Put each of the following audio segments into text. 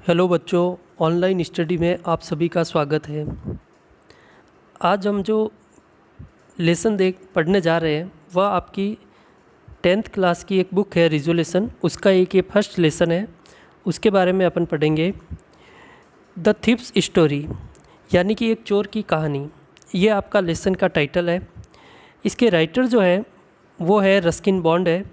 Hello बच्चों, online study में आप सभी का स्वागत है। आज हम जो लेसन पढ़ने जा रहे हैं वह आपकी 10th क्लास की एक बुक है रिजोल्यूशन, उसका ये फर्स्ट लेसन है। उसके बारे में अपन पढ़ेंगे। द थीव्स स्टोरी, यानी कि एक चोर की कहानी, ये आपका लेसन का टाइटल है। इसके राइटर जो है वो है रस्किन बॉन्ड है।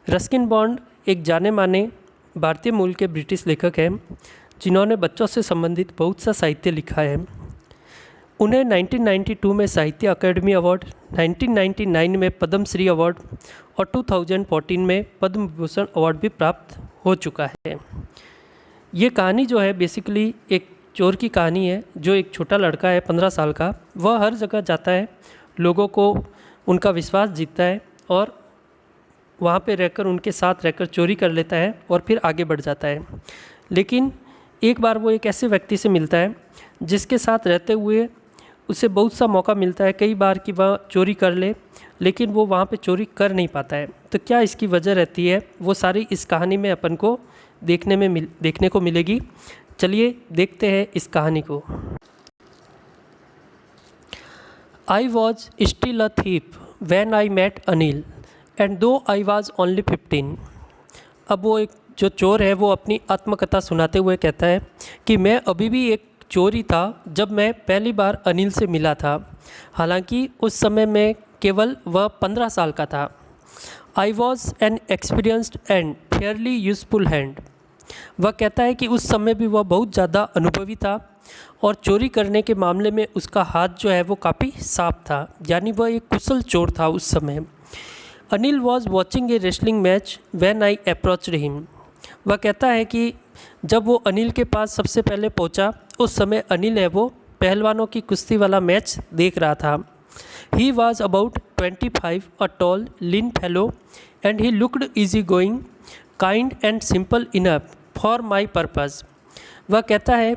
रस्किन बॉन्ड एक जाने माने भारतीय मूल के ब्रिटिश लेखक हैं जिन्होंने बच्चों से संबंधित बहुत सा साहित्य लिखा है। उन्हें 1992 में साहित्य अकादमी अवार्ड, 1999 में पद्मश्री अवार्ड और 2014 में पद्म विभूषण अवार्ड भी प्राप्त हो चुका है। ये कहानी जो है बेसिकली एक चोर की कहानी है। जो एक छोटा लड़का है 15 साल का, वह हर जगह जाता है, लोगों को उनका विश्वास जीतता है और वहाँ पे रहकर उनके साथ रहकर चोरी कर लेता है और फिर आगे बढ़ जाता है। लेकिन एक बार वो एक ऐसे व्यक्ति से मिलता है जिसके साथ रहते हुए उसे बहुत सा मौका मिलता है कई बार कि वह चोरी कर ले, लेकिन वो वहाँ पे चोरी कर नहीं पाता है। तो क्या इसकी वजह रहती है, वो सारी इस कहानी में अपन को देखने को मिलेगी। चलिए देखते हैं इस कहानी को। I was still a thief when I met Anil and though I was only 15। अब वो एक जो चोर है वो अपनी आत्मकथा सुनाते हुए कहता है कि मैं अभी भी एक चोर ही था जब मैं पहली बार अनिल से मिला था। हालांकि उस समय मैं केवल वह 15 साल का था। I was an experienced and Fairlie useful hand. वह कहता है कि उस समय भी वह बहुत ज़्यादा अनुभवी था और चोरी करने के मामले में उसका हाथ जो है वो काफ़ी साफ था, यानी वह एक कुशल चोर था उस समय। Anil was watching A wrestling match when I approached him. वह कहता है कि जब वो अनिल के पास सबसे पहले पहुंचा, उस समय अनिल है वो पहलवानों की कुश्ती वाला मैच देख रहा था। He was about 25, a tall lean fellow and he looked easy going, kind and simple enough for my purpose. वह कहता है,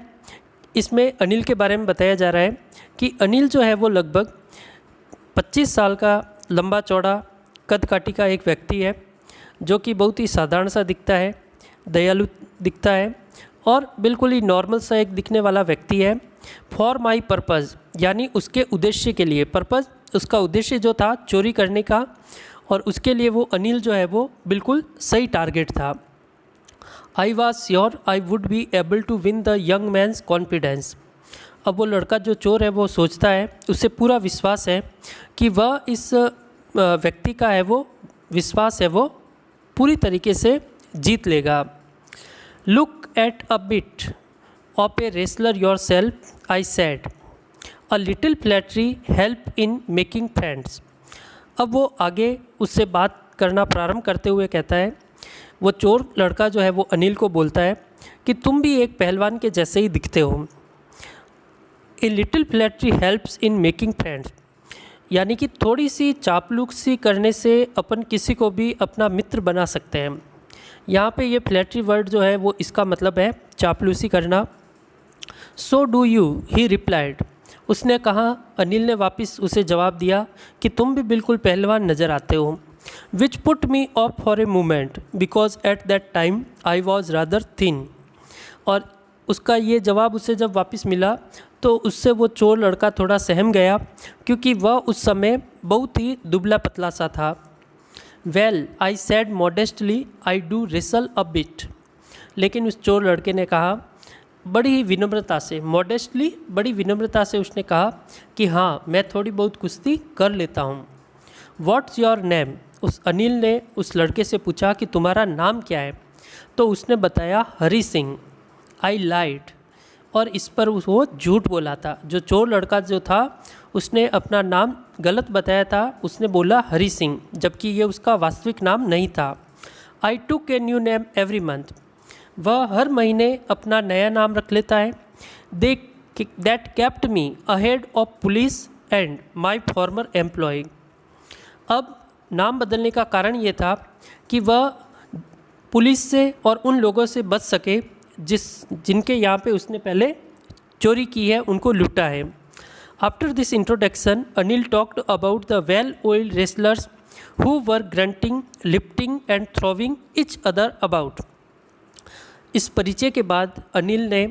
इसमें अनिल के बारे में बताया जा रहा है कि अनिल जो है वो लगभग 25 साल का लंबा चौड़ा कद काठी का एक व्यक्ति है जो कि बहुत ही साधारण सा दिखता है, दयालु दिखता है और बिल्कुल ही नॉर्मल सा एक दिखने वाला व्यक्ति है। फॉर माई पर्पज़, यानी उसके उद्देश्य के लिए, पर्पज़ उसका उद्देश्य जो था चोरी करने का, और उसके लिए वो अनिल जो है वो बिल्कुल सही टारगेट था। I was sure I would be able to win the young man's confidence. अब वो लड़का जो चोर है वो सोचता है, उसे पूरा विश्वास है कि वह इस व्यक्ति का है वो विश्वास है वो पूरी तरीके से जीत लेगा। Look at a bit of a wrestler your self I said, a little flattery help in making friends. अब वो आगे उससे बात करना प्रारंभ करते हुए कहता है, वो चोर लड़का जो है वो अनिल को बोलता है कि तुम भी एक पहलवान के जैसे ही दिखते हो। A little flattery helps in making friends, यानी कि थोड़ी सी चापलूसी करने से अपन किसी को भी अपना मित्र बना सकते हैं। यहाँ पे ये फ्लैटरी वर्ड जो है वो इसका मतलब है चापलूसी करना। So do you, he replied. उसने कहा, अनिल ने वापस उसे जवाब दिया कि तुम भी बिल्कुल पहलवान नज़र आते हो। Which put me of for a moment because at that time I was rather thin. और उसका ये जवाब उसे जब वापस मिला तो उससे वो चोर लड़का थोड़ा सहम गया, क्योंकि वह उस समय बहुत ही दुबला पतला सा था। Well I sad modestly I do wrestle a bit. लेकिन उस चोर लड़के ने कहा बड़ी ही विनम्रता से, मॉडेस्टली बड़ी विनम्रता से उसने कहा कि हाँ, मैं थोड़ी बहुत कुश्ती कर लेता हूँ। व्हाट्स योर नेम, उस अनिल ने उस लड़के से पूछा कि तुम्हारा नाम क्या है। तो उसने बताया हरी सिंह। आई लाइड, और इस पर वो झूठ बोला था। जो चोर लड़का जो था उसने अपना नाम गलत बताया था, उसने बोला हरी सिंह, जबकि ये उसका वास्तविक नाम नहीं था। I took a new name every month, वह हर महीने अपना नया नाम रख लेता है। That kept me ahead of police and my former employ. अब नाम बदलने का कारण ये था कि वह पुलिस से और उन लोगों से बच सके जिनके यहाँ पे उसने पहले चोरी की है, उनको लूटा है। After this introduction Anil talked about the well old wrestlers who were grunting, lifting and throwing each other about. इस परिचय के बाद अनिल ने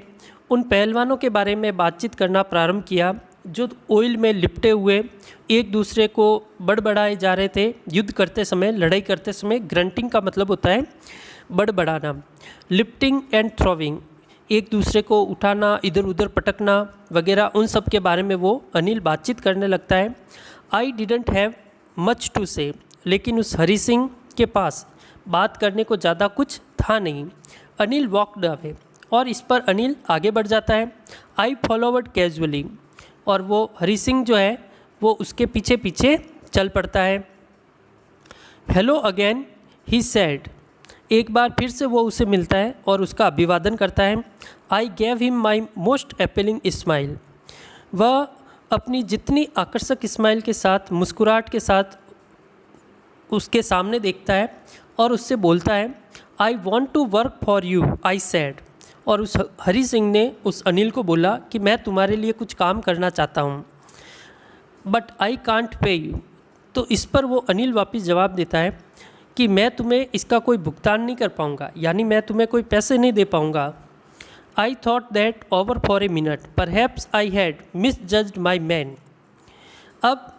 उन पहलवानों के बारे में बातचीत करना प्रारंभ किया जो ऑयल में लिपटे हुए एक दूसरे को बड़बड़ाए जा रहे थे। युद्ध करते समय, लड़ाई करते समय ग्रंटिंग का मतलब होता है बड़बड़ाना। लिफ्टिंग एंड थ्रोविंग, एक दूसरे को उठाना, इधर उधर पटकना वगैरह, उन सब के बारे में वो अनिल बातचीत करने लगता है। I didn't have much to say, लेकिन उस हरी सिंह के पास बात करने को ज़्यादा कुछ था नहीं। अनिल वॉकड अवे, और इस पर अनिल आगे बढ़ जाता है। आई फॉलोवर्ड कैजुअली, और वो हरी सिंह जो है वो उसके पीछे पीछे चल पड़ता है। हेलो अगेन ही सैड, एक बार फिर से वो उसे मिलता है और उसका अभिवादन करता है। I gave him my most appealing smile, वह अपनी जितनी आकर्षक स्माइल के साथ, मुस्कुराहट के साथ उसके सामने देखता है और उससे बोलता है I want to work for you, I said. और उस हरी सिंह ने उस अनिल को बोला कि मैं तुम्हारे लिए कुछ काम करना चाहता हूँ, but I can't pay you. तो इस पर वो अनिल वापस जवाब देता है कि मैं तुम्हें इसका कोई भुगतान नहीं कर पाऊँगा, यानी मैं तुम्हें कोई पैसे नहीं दे पाऊँगा। I thought that over for a minute, perhaps I had misjudged my man. अब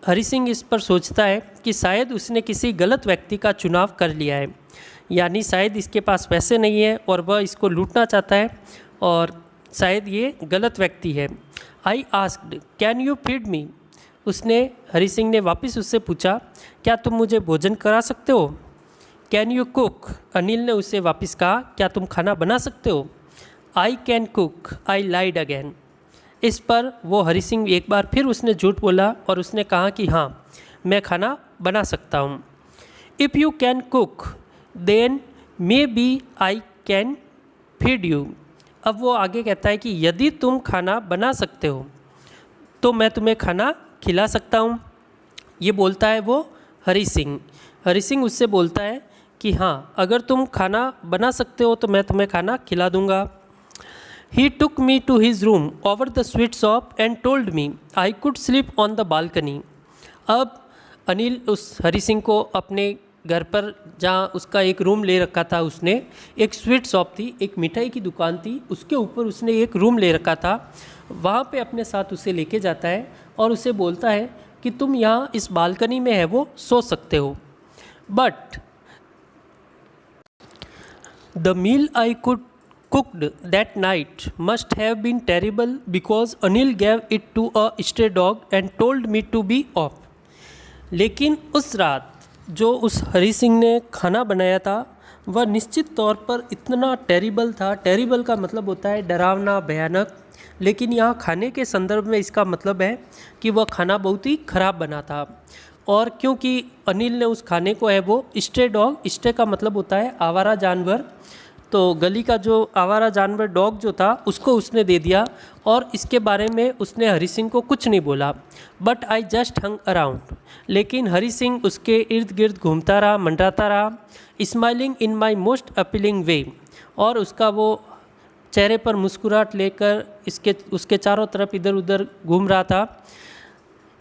हरी सिंह इस पर सोचता है कि शायद उसने किसी गलत व्यक्ति का चुनाव कर लिया है, यानी शायद इसके पास पैसे नहीं है और वह इसको लूटना चाहता है और शायद ये गलत व्यक्ति है। I asked can you feed me, उसने, हरी सिंह ने वापस उससे पूछा क्या तुम मुझे भोजन करा सकते हो। कैन यू कुक, अनिल ने उससे वापस कहा क्या तुम खाना बना सकते हो। I can cook, I lied again. इस पर वो हरी सिंह एक बार फिर उसने झूठ बोला और उसने कहा कि हाँ मैं खाना बना सकता हूँ। If you can cook then maybe I can feed you. अब वो आगे कहता है कि यदि तुम खाना बना सकते हो तो मैं तुम्हें खाना खिला सकता हूँ। ये बोलता है वो हरी सिंह। हरी सिंह उससे बोलता है कि हाँ अगर तुम खाना बना सकते हो तो मैं तुम्हें खाना खिला दूँगा। He took me to his room over the sweet shop and told me I could sleep on the balcony. अब अनिल उस हरी सिंह को अपने घर पर, जहाँ उसका एक रूम ले रखा था उसने, एक स्वीट शॉप थी, एक मिठाई की दुकान थी, उसके ऊपर उसने एक रूम ले रखा था, वहाँ पे अपने साथ उसे लेके जाता है और उसे बोलता है कि तुम यहाँ इस बालकनी में है वो सो सकते हो। But the meal I could cooked that night must have been terrible because Anil gave it to a stray dog and told me to be off। लेकिन उस रात जो उस हरी सिंह ने खाना बनाया था वह निश्चित तौर पर इतना टेरिबल था। टेरिबल का मतलब होता है डरावना, भयानक, लेकिन यहाँ खाने के संदर्भ में इसका मतलब है कि वह खाना बहुत ही ख़राब बना था। और क्योंकि अनिल ने उस खाने को है वो स्ट्रे डॉग, स्ट्रे का मतलब होता है आवारा जानवर, तो गली का जो आवारा जानवर डॉग जो था उसको उसने दे दिया और इसके बारे में उसने हरी सिंह को कुछ नहीं बोला। But I just hung around, लेकिन हरी सिंह उसके इर्द गिर्द घूमता रहा, मंडराता रहा, smiling in my most appealing way, और उसका वो चेहरे पर मुस्कुराहट लेकर उसके चारों तरफ इधर उधर घूम रहा था।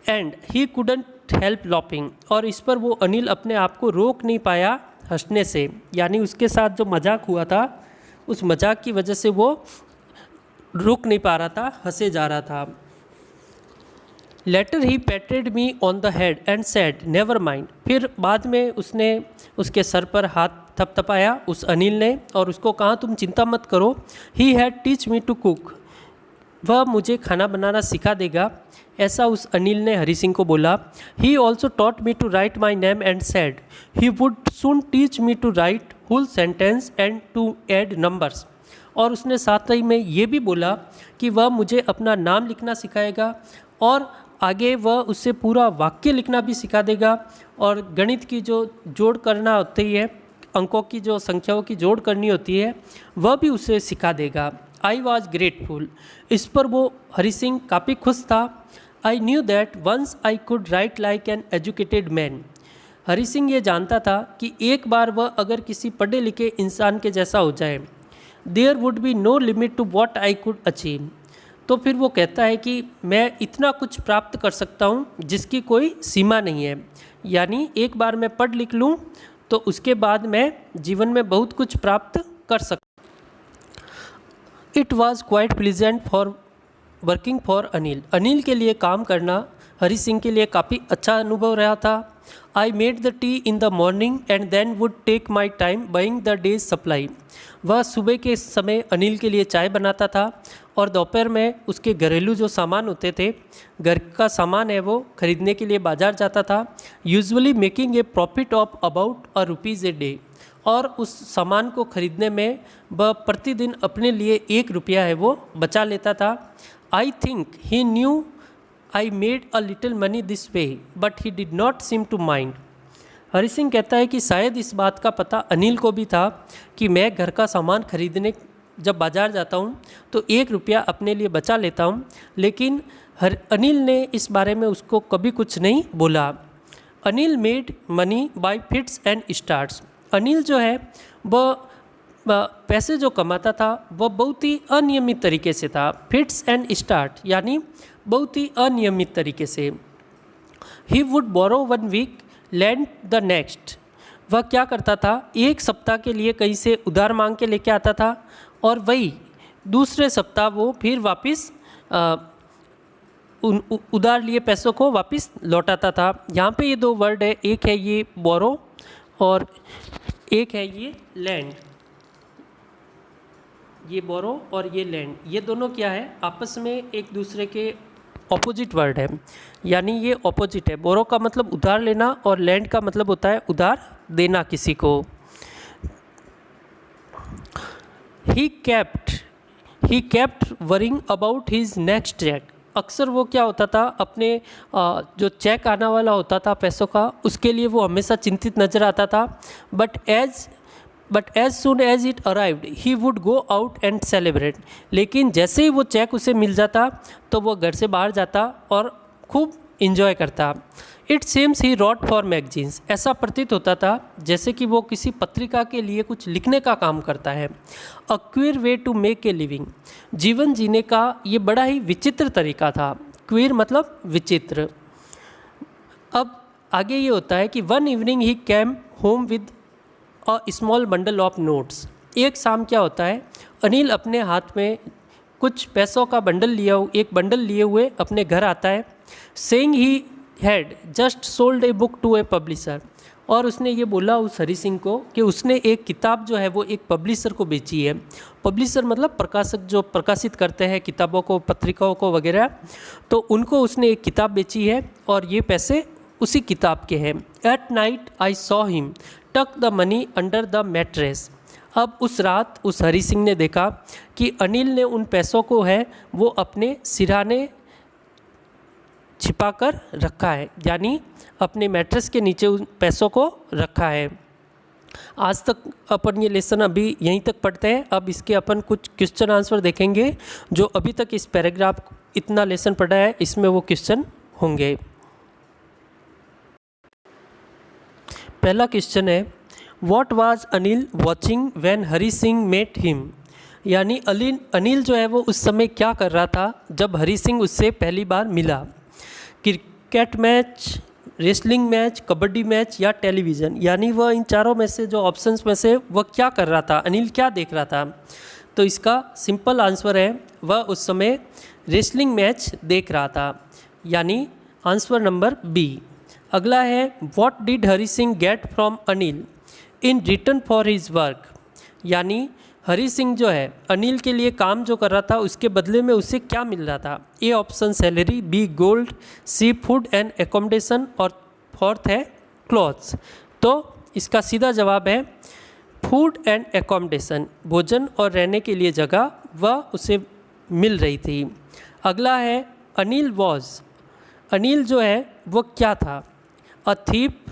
एंड ही कुडंट हेल्प लॉपिंग, और इस पर वो अनिल अपने आप को रोक नहीं पाया हंसने से, यानी उसके साथ जो मजाक हुआ था उस मजाक की वजह से वो रुक नहीं पा रहा था, हंसे जा रहा था। Later he patted me on the head and said never mind, फिर बाद में उसने उसके सर पर हाथ थपथपाया उस अनिल ने और उसको कहा तुम चिंता मत करो। He had teach me to cook, वह मुझे खाना बनाना सिखा देगा, ऐसा उस अनिल ने हरी सिंह को बोला। He also taught me to write my name and said he would soon teach me to write whole sentences and to add numbers, और उसने साथ ही में ये भी बोला कि वह मुझे अपना नाम लिखना सिखाएगा और आगे वह उससे पूरा वाक्य लिखना भी सिखा देगा, और गणित की जो जोड़ करना होती है, अंकों की जो संख्याओं की जोड़ करनी होती है वह भी उसे सिखा देगा। आई वॉज ग्रेटफुल, इस पर वो हरी सिंह काफ़ी खुश था। I knew that once I could write like an educated man, Hari Singh ये जानता था कि एक बार वह अगर किसी पढ़े लिखे इंसान के जैसा हो जाए, there would be no limit to what I could achieve, तो फिर वो कहता है कि मैं इतना कुछ प्राप्त कर सकता हूँ जिसकी कोई सीमा नहीं है, यानी एक बार मैं पढ़ लिख लूँ तो उसके बाद मैं जीवन में बहुत कुछ प्राप्त कर सकता। It was quite pleasant for working for Anil. Anil के लिए काम करना हरी सिंह के लिए काफ़ी अच्छा अनुभव रहा था। I made the tea in the morning and then would take my time buying the day's supply. वह सुबह के समय अनिल के लिए चाय बनाता था और दोपहर में उसके घरेलू जो सामान होते थे, घर का सामान है, वो खरीदने के लिए बाज़ार जाता था। Usually making a profit of about ₹1 a day. और उस सामान को खरीदने में वह प्रतिदिन अपने लिए ₹1 है वो बचा लेता था। I think he knew I made a little money this way but he did not seem to mind. Hari Singh कहता है कि शायद इस बात का पता अनिल को भी था कि मैं घर का सामान खरीदने जब बाज़ार जाता हूँ तो ₹1 अपने लिए बचा लेता हूँ, लेकिन अनिल ने इस बारे में उसको कभी कुछ नहीं बोला। Anil made money by fits and starts. Anil जो है वह पैसे जो कमाता था वह बहुत ही अनियमित तरीके से था। फिट्स एंड स्टार्ट यानी बहुत ही अनियमित तरीके से। He would borrow 1 week lend the next. वह क्या करता था, एक सप्ताह के लिए कहीं से उधार मांग के लेके आता था और वही दूसरे सप्ताह वो फिर वापस उधार लिए पैसों को वापस लौटाता था। यहाँ पे ये 2 वर्ड है, एक है ये बोरो और एक है ये लैंड। ये बोरो और ये लैंड, ये दोनों क्या है, आपस में एक दूसरे के ऑपोजिट वर्ड है, यानी ये ऑपोजिट है। बोरो का मतलब उधार लेना और लैंड का मतलब होता है उधार देना किसी को। He kept worrying about his next cheque. अक्सर वो क्या होता था, अपने जो चेक आने वाला होता था पैसों का, उसके लिए वो हमेशा चिंतित नजर आता था। But as soon as it arrived he would go out and celebrate. लेकिन जैसे ही वो चेक उसे मिल जाता तो वो घर से बाहर जाता और खूब इंजॉय करता। It seems he wrote for magazines. ऐसा प्रतीत होता था जैसे कि वो किसी पत्रिका के लिए कुछ लिखने का काम करता है। A queer way to make a living. जीवन जीने का ये बड़ा ही विचित्र तरीका था। क्वियर मतलब विचित्र। अब आगे ये होता है कि one evening he cam home with a small bundle of notes. एक शाम क्या होता है, अनिल अपने हाथ में कुछ पैसों का एक बंडल लिए हुए अपने घर आता है। Saying he had just sold a book to a publisher. और उसने ये बोला उस हरी सिंह को कि उसने एक किताब जो है वो एक पब्लिशर को बेची है। पब्लिशर मतलब प्रकाशक जो प्रकाशित करते हैं किताबों को, पत्रिकाओं को वगैरह, तो उनको उसने एक किताब बेची है और ये पैसे उसी किताब के हैं। At night I saw him tuck the money under the mattress. अब उस रात उस हरी सिंह ने देखा कि अनिल ने उन पैसों को है वो अपने सिरहाने छिपा कर रखा है, यानी अपने मैट्रेस के नीचे उन पैसों को रखा है। आज तक अपन ये लेसन अभी यहीं तक पढ़ते हैं। अब इसके अपन कुछ क्वेश्चन आंसर देखेंगे जो अभी तक इस पैराग्राफ इतना लेसन पढ़ा है इसमें वो क्वेश्चन होंगे। पहला क्वेश्चन है, what was Anil watching when Hari Singh met him. यानी अनिल जो है वो उस समय क्या कर रहा था जब हरी सिंह उससे पहली बार मिला। Cricket match, wrestling match, kabaddi match या टेलीविज़न। यानी वह इन चारों में से जो ऑप्शंस में से वह क्या कर रहा था, अनिल क्या देख रहा था। तो इसका सिंपल आंसर है वह उस समय रेसलिंग मैच देख रहा था, यानी आंसर नंबर बी। अगला है, what did Hari Singh get from Anil in return for his work. यानी हरी सिंह जो है अनिल के लिए काम जो कर रहा था उसके बदले में उसे क्या मिल रहा था। A option salary, B gold, C food and accommodation और फोर्थ है क्लॉथ्स। तो इसका सीधा जवाब है फूड एंड एकोमोडेशन। भोजन और रहने के लिए जगह वह उसे मिल रही थी। अगला है, अनिल जो है वो क्या था। A thief,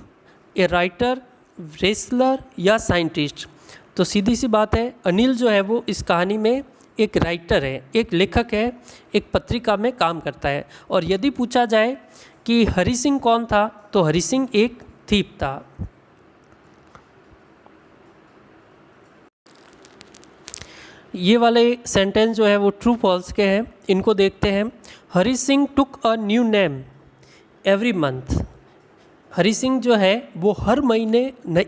a writer, wrestler या साइंटिस्ट। तो सीधी सी बात है, अनिल जो है वो इस कहानी में एक राइटर है, एक लेखक है, एक पत्रिका में काम करता है। और यदि पूछा जाए कि हरी सिंह कौन था तो हरी सिंह एक थीप था। ये वाले सेंटेंस जो है वो ट्रू फॉल्स के हैं, इनको देखते हैं। Hari Singh took a new name every month. Hari Singh जो है वो हर महीने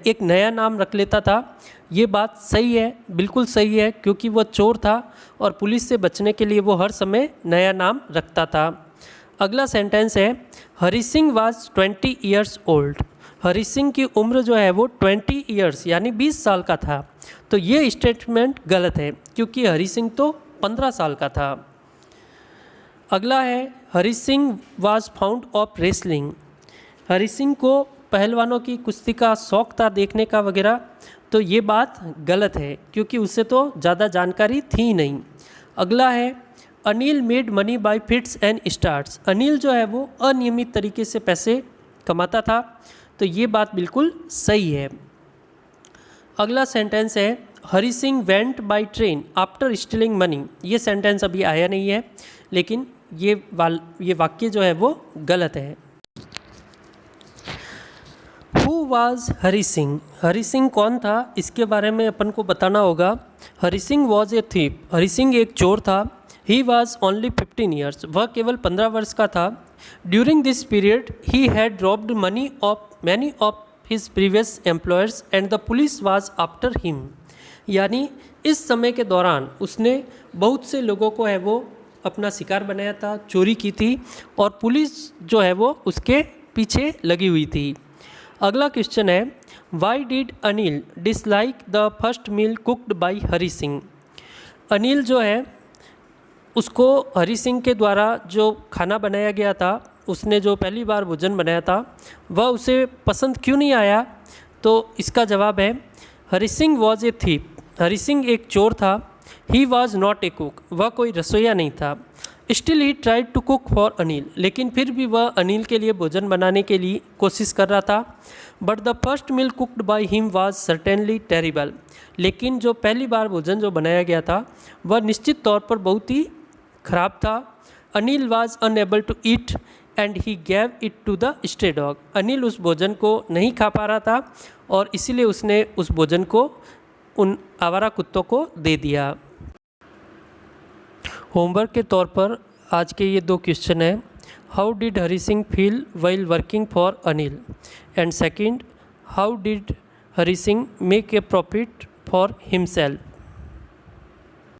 एक नया नाम रख लेता था। ये बात सही है, बिल्कुल सही है, क्योंकि वो चोर था और पुलिस से बचने के लिए वो हर समय नया नाम रखता था। अगला सेंटेंस है Hari Singh was 20 years old. Hari Singh की उम्र जो है वो 20 ईयर्स यानी 20 साल का था। तो ये स्टेटमेंट गलत है क्योंकि हरी सिंह तो 15 साल का था। अगला है Hari Singh was found of wrestling. Hari Singh को पहलवानों की कुश्ती का शौक था देखने का वगैरह, तो ये बात गलत है क्योंकि उसे तो ज़्यादा जानकारी थी नहीं। अगला है Anil made money by fits and starts. Anil जो है वो अनियमित तरीके से पैसे कमाता था, तो ये बात बिल्कुल सही है। अगला सेंटेंस है Hari Singh went by train after stealing money. ये सेंटेंस अभी आया नहीं है, लेकिन ये वाक्य जो है वो गलत है। Who was Hari Singh. हरी सिंह कौन था, इसके बारे में अपन को बताना होगा। हरी Singh was a thief. Hari Singh एक चोर था। He was only 15 years. वह केवल 15 वर्ष का था। During this period he had robbed money of many of his previous employers and the police was after him. यानी इस समय के दौरान उसने बहुत से लोगों को है वो अपना शिकार बनाया था, चोरी की थी और पुलिस जो है वो उसके पीछे लगी हुई थी। अगला क्वेश्चन है why did Anil dislike the first meal cooked by Hari Singh. Anil जो है उसको हरी सिंह के द्वारा जो खाना बनाया गया था, उसने जो पहली बार भोजन बनाया था, वह उसे पसंद क्यों नहीं आया। तो इसका जवाब है Hari Singh was a thief. Hari Singh एक चोर था। He was not a cook. वह कोई रसोईया नहीं था। Still he tried to cook for Anil. लेकिन फिर भी वह अनिल के लिए भोजन बनाने के लिए कोशिश कर रहा था। But the first meal cooked by him was certainly terrible. लेकिन जो पहली बार भोजन जो बनाया गया था वह निश्चित तौर पर बहुत ही खराब था। Anil was unable to eat and he gave it to the stray dog. Anil उस भोजन को नहीं खा पा रहा था और इसीलिए उसने उस भोजन को उन आवारा कुत्तों को दे दिया। होमवर्क के तौर पर आज के ये 2 क्वेश्चन हैं। How did Hari Singh feel while working for Anil, and second how did Hari Singh make a profit for himself.